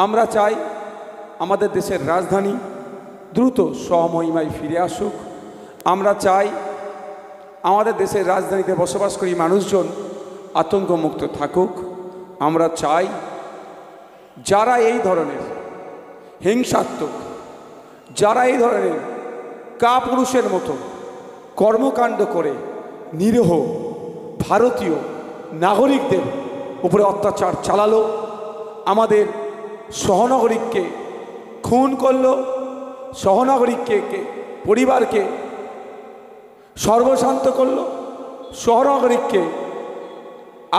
আমরা চাই আমাদের দেশের রাজধানী দ্রুত স্বমহিমায় ফিরে আসুক। আমরা চাই আমাদের দেশের রাজধানীতে বসবাসকারী মানুষজন আতঙ্কমুক্ত থাকুক। আমরা চাই যারা এই ধরনের হিংসাত্মক, যারা এই ধরনের কাপুরুষের মতো কর্মকাণ্ড করে নিরীহ ভারতীয় নাগরিকদের উপরে অত্যাচার চালালো, আমাদের সহনাগরিককে খুন করলো, সহনাগরিককে পরিবারকে সর্বশান্ত করলো, সহনাগরিককে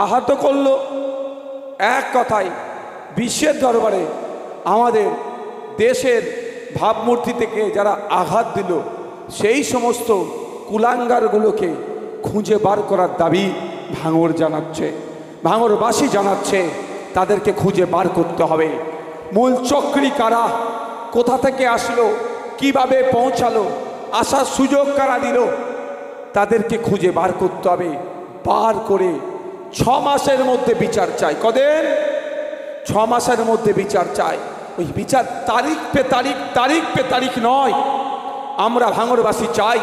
আহত করলো, এক কথায় বিশ্বের দরবারে আমাদের দেশের ভাবমূর্তি থেকে যারা আঘাত দিল সেই সমস্ত কুলাঙ্গারগুলোকে খুঁজে বার করার দাবি ভাঙড় জানাচ্ছে, ভাঙড়বাসী জানাচ্ছে। তাদেরকে খুঁজে বার করতে হবে। মূল চক্রী কারা, কোথা থেকে আসলো, কিভাবে পৌঁছালো, আসার সুযোগ কারা দিল, তাদেরকে খুঁজে বার করতে হবে। বার করে 6 মাসের মধ্যে বিচার চাই। কদিন? 6 মাসের মধ্যে বিচার চাই। ওই বিচার তারিখ পে তারিখ, তারিখ পে তারিখ নয়। আমরা ভাঙড়বাসী চাই।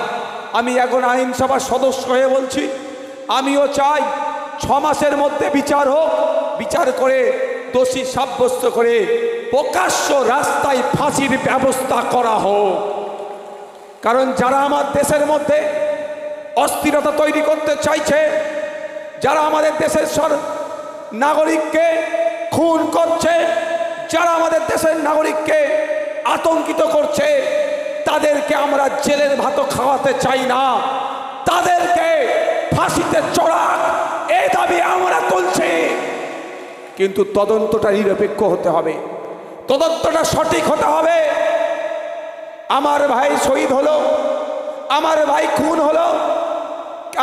আমি এখন আইনসভার সদস্য হয়ে বলছি, আমিও চাই 6 মাসের মধ্যে বিচার হোক। বিচার করে দোষী সাব্যস্ত করে প্রকাশ্য রাস্তায় ফাঁসির ব্যবস্থা করা হোক। কারণ যারা আমার দেশের মধ্যে অস্থিরতা তৈরি করতে চাইছে, যারা আমাদের দেশের নাগরিককে খুন করছে, যারা আমাদের দেশের নাগরিককে আতঙ্কিত করছে, তাদেরকে আমরা জেলের ভাত খাওয়াতে চাই না। তাদেরকে ফাঁসিতে চড়াক, এই দাবি আমরা তুলছি। কিন্তু তদন্তটা নিরপেক্ষ হতে হবে, তদন্তটা সঠিক হতে হবে। আমার ভাই শহীদ হলো, আমার ভাই খুন হলো,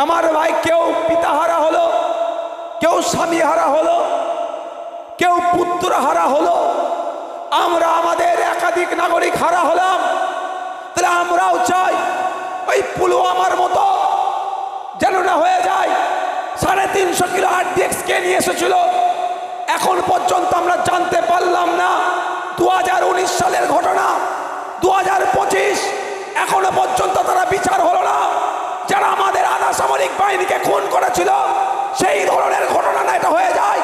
আমার ভাই কেউ পিতাহারা হলো, কেউ স্বামীহারা হলো, কেউ পুত্র হারা হলো, আমরা আমাদের একাধিক নাগরিক হারা হলাম। তাহলে আমরাও চাই ওই পুলওয়ামার মতো যেন না হয়ে যায়। 350 কিলো RDX কে নিয়ে এসেছিল, এখন পর্যন্ত আমরা জানতে পারলাম না। 2019 সালের ঘটনা, 2025 এখনো পর্যন্ত তারা বিচার হলো না। যারা আমাদের আধা সামরিক বাহিনীকে খুন করেছিল সেই ধরনের ঘটনা না এটা হয়ে যায়।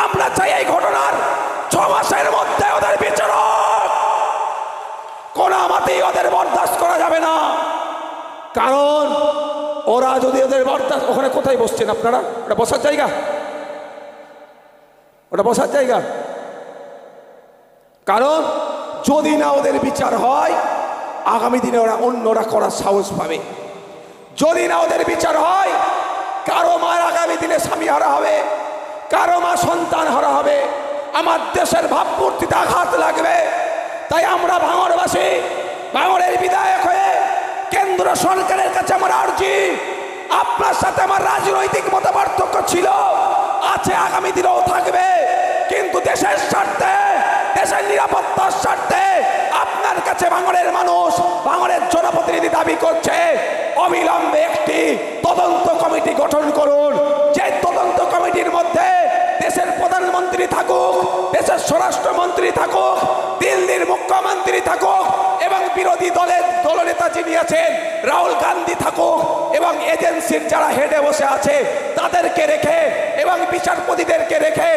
আমরা চাই এই ঘটনার 6 মাসের মধ্যে ওদের বিচার হোক। কোনো মতেই ওদের বরদাস্ত করা যাবে না। কারণ ওরা যদি ওদের বরদাস্ত, ওখানে কোথায় বসছেন আপনারা? ওটা বসার জায়গা? ওটা বসার জায়গা? কারণ যদি না ওদের বিচার হয়, আগামী দিনে ওরা অন্যরা করার সাহস পাবে। যদি না ওদের বিচার হয়, কারো মার আগামী দিনে স্বামী হারা হবে, কারো মা সন্তান হারা হবে, আমার দেশের ভাবমূর্তিতে আঘাত লাগবে। তাই আমরা ভাঙড়বাসী, ভাঙড়ের বিধায়ক হয়ে কেন্দ্র সরকারের কাছে আমার আর্জি, আপনার সাথে আমার রাজনৈতিক মতপার্থক্য ছিল, আছে, আগামী দিনেও থাকবে, কিন্তু দেশের স্বার্থে, দেশের নিরাপত্তার স্বার্থে আপনার কাছে ভাঙড়ের মানুষ, ভাঙড়ের জনপ্রতিনিধি দাবি করছে অবিলম্বে একটি তদন্ত কমিটি গঠন করুন। যে তদন্ত কমিটির মধ্যে দেশের প্রধানমন্ত্রী থাকুক, দেশের স্বরাষ্ট্রমন্ত্রী থাকুক, দিল্লির মুখ্যমন্ত্রী থাকুক এবং বিরোধী দলের দলনেতা যিনি আছেন রাহুল গান্ধী থাকুক এবং এজেন্সির যারা হেডে বসে আছে তাদেরকে রেখে এবং বিচারপতিদেরকে রেখে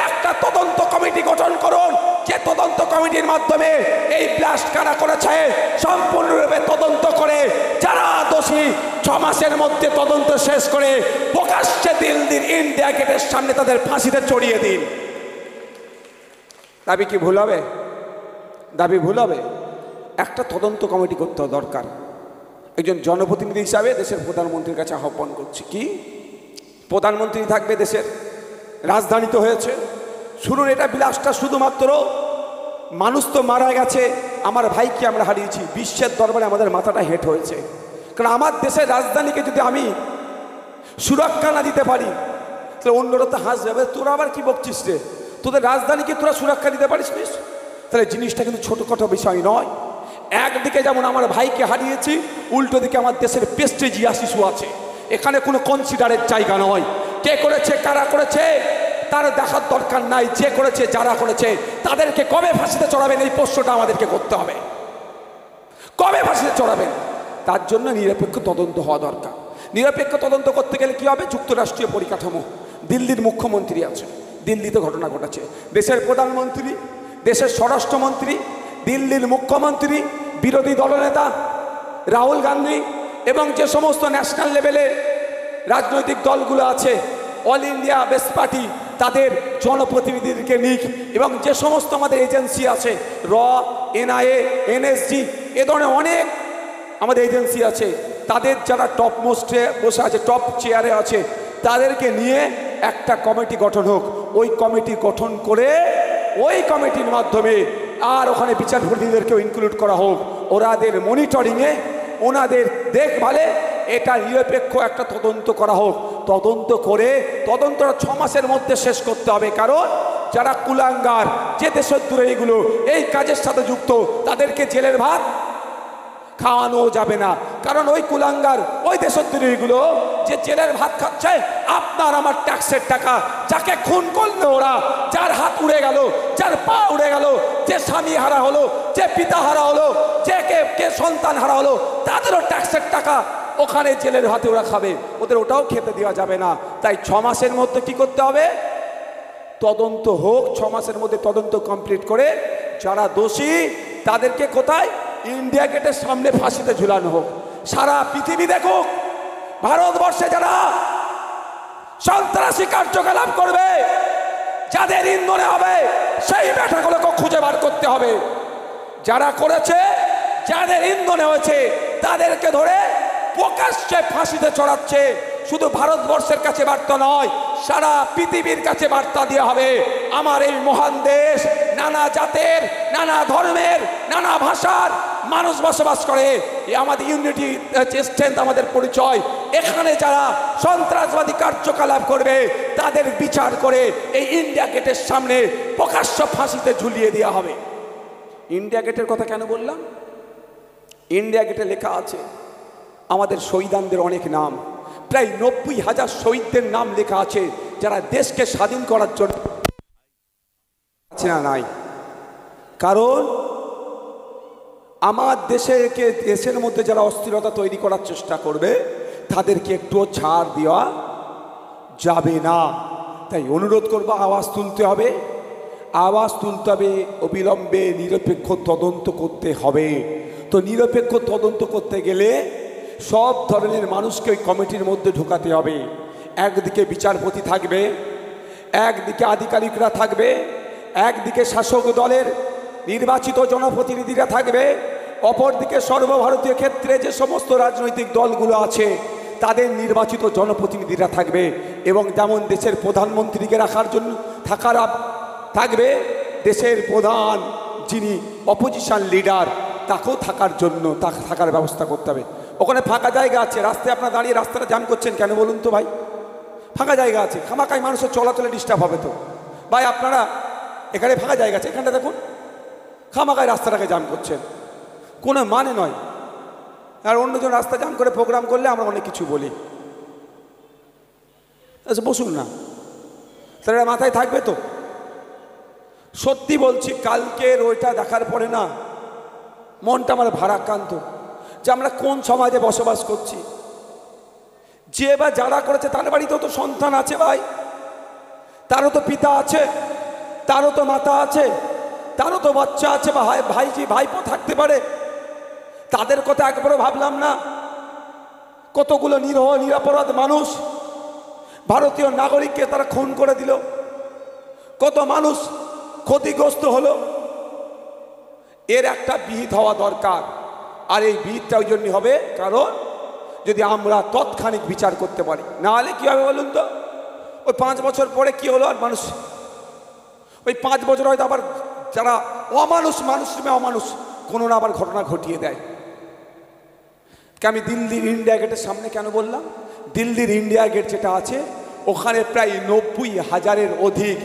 একটা তদন্ত কমিটি গঠন করুন। যে তদন্ত কমিটির মাধ্যমে এই ব্লাস্ট কারা করেছে সম্পূর্ণরূপে তদন্ত করে যারা দোষী 6 মাসের মধ্যে তদন্ত শেষ করে প্রকাশ্যে দিল্লির ইন্ডিয়া গেটের সামনে তাদের ফাঁসিতে চড়িয়ে দিন। দাবি কি ভুল হবে? দাবি ভুল হবে? একটা তদন্ত কমিটি করতে দরকার। একজন জনপ্রতিনিধি হিসাবে দেশের প্রধানমন্ত্রীর কাছে আহ্বান করছি, কি প্রধানমন্ত্রী থাকবে, দেশের রাজধানী তো হয়েছে, শুনুন, এটা বিলাসটা শুধুমাত্র মানুষ তো মারা গেছে, আমার ভাইকে আমরা হারিয়েছি, বিশ্বের দরবারে আমাদের মাথাটা হেঁট হয়েছে। কারণ আমার দেশের রাজধানীকে যদি আমি সুরক্ষা না দিতে পারি তাহলে অন্যরা তো হাসবে, তোরা আবার কি বকছিস রে, তোদের রাজধানীকে তোরা সুরক্ষা দিতে পারিস নিস? তাহলে জিনিসটা কিন্তু ছোটোখাটো বিষয় নয়। একদিকে যেমন আমার ভাইকে হারিয়েছি, উল্টো দিকে আমার দেশের প্রেস্টিজিয়াস ইস্যু আছে। এখানে কোনো কনসিডারের জায়গা নয়। কে করেছে, কারা করেছে, তার দেখার দরকার নাই। যে করেছে, যারা করেছে তাদেরকে কবে ফাঁসিতে চড়াবেন, এই প্রশ্নটা আমাদেরকে করতে হবে। কবে ফাঁসিতে চড়াবেন, তার জন্য নিরপেক্ষ তদন্ত হওয়া দরকার। নিরপেক্ষ তদন্ত করতে গেলে কি হবে? যুক্তরাষ্ট্রীয় পরিকাঠামো, দিল্লির মুখ্যমন্ত্রী আছে, দিল্লিতে ঘটনা ঘটেছে, দেশের প্রধানমন্ত্রী, দেশের স্বরাষ্ট্রমন্ত্রী, দিল্লির মুখ্যমন্ত্রী, বিরোধী দলনেতা রাহুল গান্ধী এবং যে সমস্ত ন্যাশনাল লেভেলে রাজনৈতিক দলগুলো আছে, অল ইন্ডিয়া বেস্ট পার্টি, তাদের জনপ্রতিনিধিদেরকে নিক এবং যে সমস্ত আমাদের এজেন্সি আছে, র, এনআইএ, এনএসজি, এ ধরনের অনেক আমাদের এজেন্সি আছে, তাদের যারা টপ মোস্টে বসে আছে, টপ চেয়ারে আছে, তাদেরকে নিয়ে একটা কমিটি গঠন হোক। ওই কমিটি গঠন করে ওই কমিটির মাধ্যমে আর ওখানে বিচারপতিদেরকেও ইনক্লুড করা হোক। ওনাদের মনিটরিংয়ে, ওনাদের দেখভালে এটা নিরপেক্ষ একটা তদন্ত করা হোক। তদন্ত করে তদন্তটা 6 মাসের মধ্যে শেষ করতে হবে। কারণ যারা কুলাঙ্গার, যে দেশদ্রোহীগুলো এই কাজের সাথে যুক্ত, তাদেরকে জেলের ভাত খাওয়ানো যাবে না। কারণ ওই কুলাঙ্গার, ওই দেশদ্রোহীগুলো যে জেলের ভাত খাচ্ছে আপনার আমার ট্যাক্সের টাকা, যাকে খুন করলো ওরা, যার হাত উড়ে গেল, যার পা উড়ে গেল, যে স্বামী হারা হলো, যে পিতা হারা হলো, যে কে সন্তান হারা হলো, তাদেরও ট্যাক্সের টাকা ওখানে জেলের ভাতে ওরা খাবে, ওদের ওটাও খেতে দেওয়া যাবে না। তাই 6 মাসের মধ্যে কি করতে হবে? তদন্ত হোক। 6 মাসের মধ্যে তদন্ত কমপ্লিট করে যারা দোষী তাদেরকে কোথায়? ইন্ডিয়া গেটের সামনে ফাঁসিতে ঝুলানো হোক। সারা পৃথিবী দেখুক ভারতবর্ষে যারা সন্ত্রাসী কার্যকলাপ করবে, যাদের ইন্ধনে হবে, সেই ব্যাটাগুলোকে খুঁজে বার করতে হবে। যারা করেছে, যাদের ইন্ধনে হয়েছে, তাদেরকে ধরে প্রকাশ্যে ফাঁসিতে চড়াচ্ছে। শুধু ভারতবর্ষের কাছে বার্তা নয়, সারা পৃথিবীর কাছে বার্তা দেওয়া হবে। আমার এই মহান দেশ নানা জাতের, নানা ধর্মের, নানা ভাষার মানুষ বসবাস করে। আমাদের ইউনিটি স্ট্রেংথ, আমাদের পরিচয়। এখানে যারা সন্ত্রাসবাদী কার্যকলাপ করবে তাদের বিচার করে এই ইন্ডিয়া গেটের সামনে প্রকাশ্য ফাঁসিতে ঝুলিয়ে দেওয়া হবে। ইন্ডিয়া গেটের কথা কেন বললাম? ইন্ডিয়া গেটে লেখা আছে আমাদের শহীদানদের অনেক নাম, প্রায় 90,000 শহীদদের নাম লেখা আছে, যারা দেশকে স্বাধীন করার জন্য আছে না নাই। কারণ আমার দেশের মধ্যে যারা অস্থিরতা তৈরি করার চেষ্টা করবে তাদেরকে একটুও ছাড় দেওয়া যাবে না। তাই অনুরোধ করবো, আওয়াজ তুলতে হবে, আওয়াজ তুলতে হবে। অবিলম্বে নিরপেক্ষ তদন্ত করতে হবে। তো নিরপেক্ষ তদন্ত করতে গেলে সব ধরনের মানুষকে ওই কমিটির মধ্যে ঢোকাতে হবে। একদিকে বিচারপতি থাকবে, একদিকে আধিকারিকরা থাকবে, একদিকে শাসক দলের নির্বাচিত জনপ্রতিনিধিরা থাকবে, অপরদিকে সর্বভারতীয় ক্ষেত্রে যে সমস্ত রাজনৈতিক দলগুলো আছে তাদের নির্বাচিত জনপ্রতিনিধিরা থাকবে। এবং যেমন দেশের প্রধানমন্ত্রীকে রাখার জন্য থাকবে, দেশের প্রধান যিনি অপোজিশন লিডার তাকেও থাকার ব্যবস্থা করতে হবে। ওখানে ফাঁকা জায়গা আছে, রাস্তায় আপনারা দাঁড়িয়ে রাস্তাটা জ্যাম করছেন কেন বলুন তো ভাই? ফাঁকা জায়গা আছে, খামাখাই মানুষের চলাচলে ডিস্টার্ব হবে তো ভাই। আপনারা এখানে ফাঁকা জায়গা আছে, এখানটা দেখুন, খামাখাই রাস্তাটাকে জ্যাম করছেন, কোনো মানে নয়। আর অন্যজন রাস্তা জ্যাম করে প্রোগ্রাম করলে আমরা অনেক কিছু বলি। আচ্ছা বসুন না, তাহলে মাথায় থাকবে তো। সত্যি বলছি, কালকের ওইটা দেখার পরে না মনটা আমার ভারাক্রান্ত, যে আমরা কোন সমাজে বসবাস করছি। যে বা যারা করেছে তার বাড়িতেও তো সন্তান আছে ভাই, তারও তো পিতা আছে, তারও তো মাতা আছে, তারও তো বাচ্চা আছে, বা ভাইপো থাকতে পারে। তাদের কথা একবারও ভাবলাম না। কতগুলো নিরহ নিরপরাধ মানুষ, ভারতীয় নাগরিককে তারা খুন করে দিল, কত মানুষ ক্ষতিগ্রস্ত হলো। এর একটা বিহিত হওয়া দরকার। আর এই বিহিতটা ওই জন্য হবে কারণ যদি আমরা তৎক্ষণিক বিচার করতে পারি। না হলে কী হবে বলুন তো? ওই 5 বছর পরে কি হলো? আর মানুষ ওই 5 বছর হয়তো আবার যারা অমানুষ কোনো না আবার ঘটনা ঘটিয়ে দেয়। আমি দিল্লির ইন্ডিয়া গেটের সামনে কেন বললাম? দিল্লির ইন্ডিয়া গেট যেটা আছে ওখানে প্রায় 90,000-এর অধিক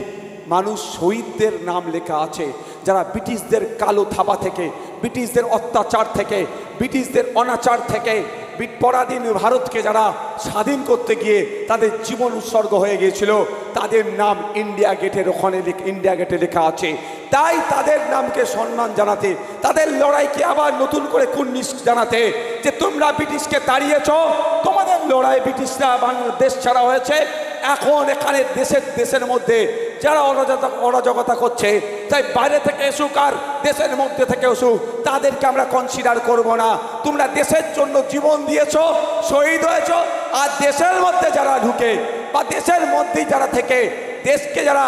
মানুষ শহীদদের নাম লেখা আছে, যারা ব্রিটিশদের কালো থাবা থেকে, ব্রিটিশদের অত্যাচার থেকে, ব্রিটিশদের অনাচার থেকে, পরাধীন ভারতকে যারা স্বাধীন করতে গিয়ে তাদের জীবন উৎসর্গ হয়ে গিয়েছিল, তাদের নাম ইন্ডিয়া গেটের ওখানে ইন্ডিয়া গেটে লেখা আছে। তাই তাদের নামকে সম্মান জানাতে, তাদের লড়াইকে আবার নতুন করে কুর্নিশ জানাতে যে তোমরা ব্রিটিশকে তাড়িয়েছ, তোমাদের লড়াই ব্রিটিশরা বাংলাদেশ ছাড়া হয়েছে, এখন এখানে দেশের মধ্যে যারা অরাজকতা করছে, তাই বাইরে থেকে এসুক আর দেশের মধ্যে থেকে এসুক, তাদেরকে আমরা কনসিডার করব না। তোমরা দেশের জন্য জীবন দিয়েছ, শহীদ হয়েছ, আর দেশের মধ্যে যারা ঢুকে বা দেশের মধ্যেই যারা থেকে দেশকে যারা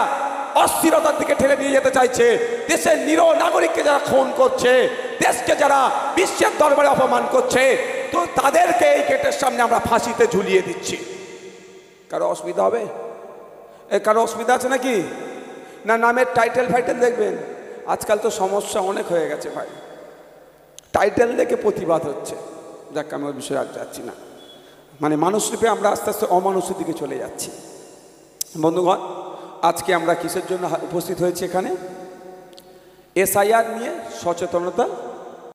অস্থিরতার দিকে ঠেলে নিয়ে যেতে চাইছে, দেশের নিরীহ নাগরিককে যারা খুন করছে, দেশকে যারা বিশ্বের দরবারে অপমান করছে, তো তাদেরকে এই গেটের সামনে আমরা ফাঁসিতে ঝুলিয়ে দিচ্ছি। কারো অসুবিধা হবে? কারো অসুবিধা আছে নাকি? না নামের টাইটেল ফাইটেল দেখবেন? আজকাল তো সমস্যা অনেক হয়ে গেছে ভাই, টাইটেল দেখে প্রতিবাদ হচ্ছে। যাক, আমি ওই বিষয়ে আর যাচ্ছি না। মানে মানুষ রূপে আমরা আস্তে আস্তে অমানুষের দিকে চলে যাচ্ছি। বন্ধুগণ, আজকে আমরা কিসের জন্য উপস্থিত হয়েছি এখানে? এসআইআর নিয়ে সচেতনতা